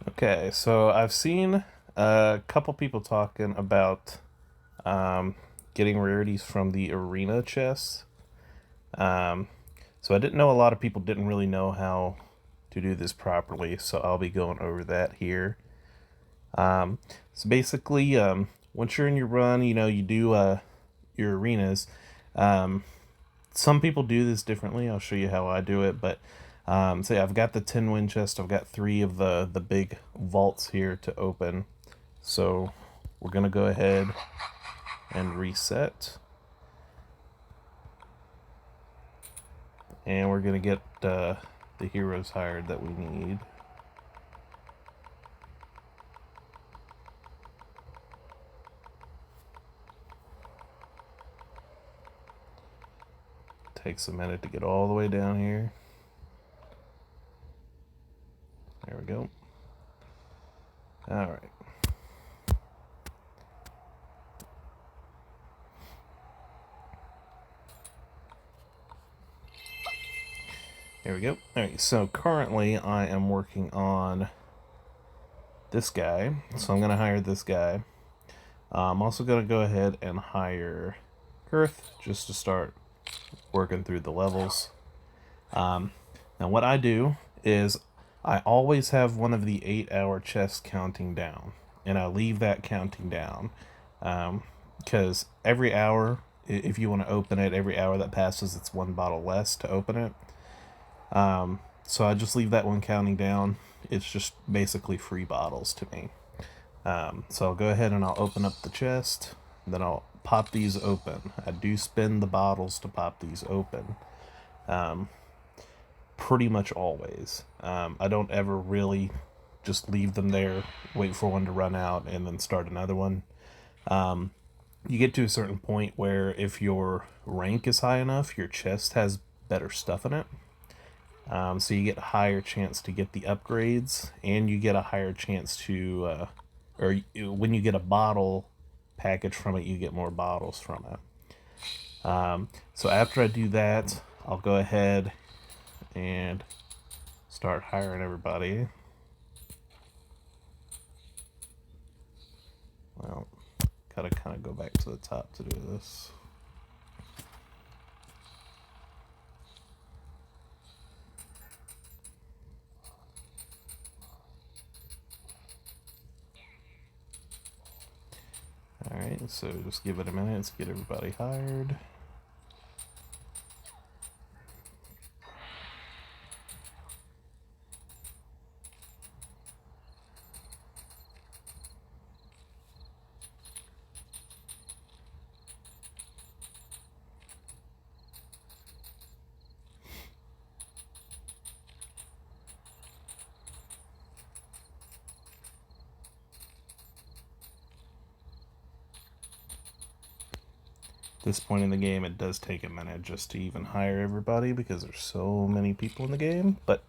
Okay, so I've seen a couple people talking about um, getting rarities from the arena chests. Um, so I didn't know a lot of people didn't really know how to do this properly, so I'll be going over that here. Um, so basically, once you're in your run, you do your arenas. Um, some people do this differently. I'll show you how I do it, but so yeah, I've got the 10 win chest. I've got three of the big vaults here to open. So we're gonna go ahead and reset, and we're gonna get the heroes hired that we need. Takes a minute to get all the way down here. There we go. All right. There we go. All right. So currently, I am working on this guy. So I'm gonna hire this guy. I'm also gonna go ahead and hire Girth just to start working through the levels. Um, Now, what I do is I always have one of the 8-hour chests counting down, and I leave that counting down because every hour, if you want to open it, every hour that passes, it's one bottle less to open it. So I just leave that one counting down. It's just basically free bottles to me. So I'll go ahead and I'll open up the chest, then I'll pop these open. I do spin the bottles to pop these open. Pretty much always. I don't ever really just leave them there, wait for one to run out, and then start another one. You get to a certain point where if your rank is high enough, your chest has better stuff in it. So you get a higher chance to get the upgrades, and you get a higher chance to, when you get a bottle package from it, you get more bottles from it. So after I do that, I'll go ahead and start hiring everybody. Well, gotta kind of go back to the top to do this. Alright, so just give it a minute. Let's get everybody hired. At this point in the game, it does take a minute just to even hire everybody because there's so many people in the game. But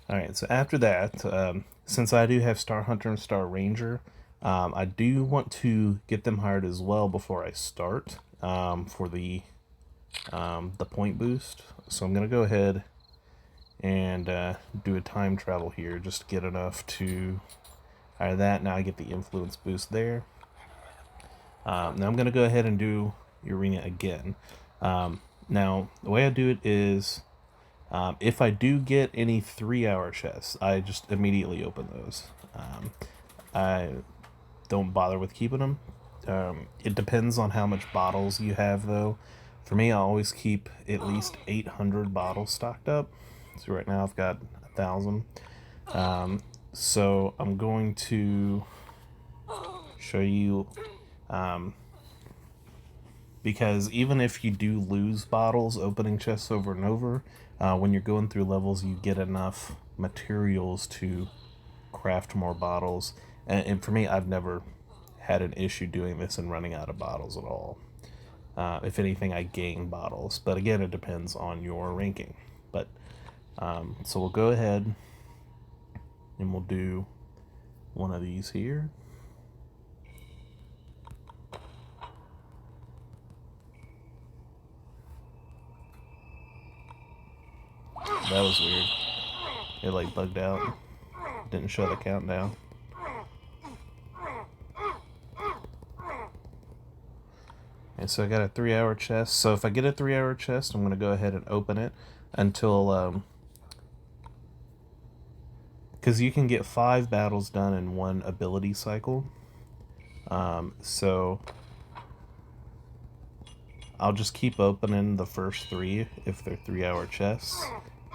alright, so after that, since I do have Star Hunter and Star Ranger, I do want to get them hired as well before I start for the point boost. So I'm gonna go ahead and do a time travel here just to get enough to hire that. Now I get the influence boost there. Now I'm gonna go ahead and do arena again. Now the way I do it is if I do get any 3-hour chests, I just immediately open those. I don't bother with keeping them. It depends on how much bottles you have, though. For me, I always keep at least 800 bottles stocked up. So right now I've got 1,000. So I'm going to show you, because even if you do lose bottles opening chests over and over, when you're going through levels, you get enough materials to craft more bottles. And for me, I've never had an issue doing this and running out of bottles at all. If anything, I gain bottles, but again, it depends on your ranking. But so we'll go ahead and we'll do one of these here. That was weird. It like bugged out. didn't show the countdown. And so I got a 3-hour chest. So if I get a 3-hour chest, I'm going to go ahead and open it until because you can get 5 battles done in one ability cycle. So I'll just keep opening the first 3 if they're 3-hour chests,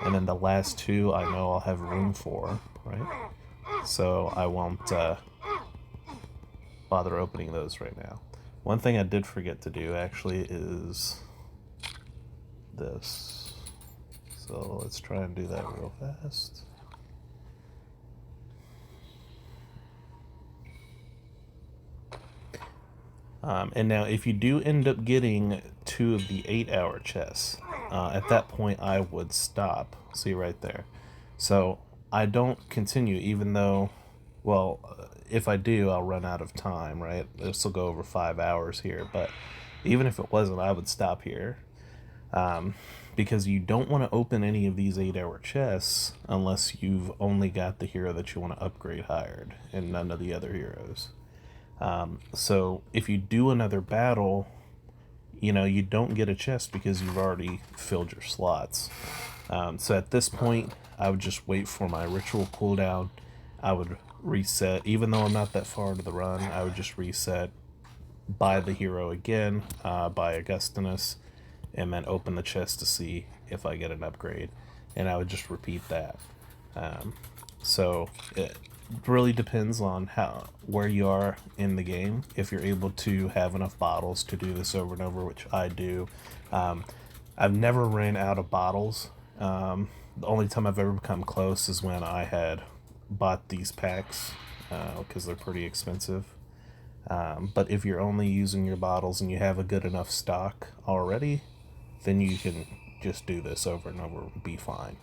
and then the last 2 I know I'll have room for, right? So I won't bother opening those right now. One thing I did forget to do actually is this. So let's try and do that real fast. And now if you do end up getting 2 of the 8-hour chests, at that point I would stop. See right there. So I don't continue, even though, well, if I do, I'll run out of time, right? This will go over 5 hours here, but even if it wasn't, I would stop here. Because you don't want to open any of these 8-hour chests unless you've only got the hero that you want to upgrade hired and none of the other heroes. So if you do another battle, you know, you don't get a chest because you've already filled your slots. So at this point, I would just wait for my ritual cooldown. I would reset, even though I'm not that far into the run, I would just reset, buy the hero again, buy Augustinus, and then open the chest to see if I get an upgrade. And I would just repeat that. So it really depends on where you are in the game. If you're able to have enough bottles to do this over and over, which I do. I've never ran out of bottles. The only time I've ever come close is when I had bought these packs because they're pretty expensive. But if you're only using your bottles and you have a good enough stock already, then you can just do this over and over and be fine.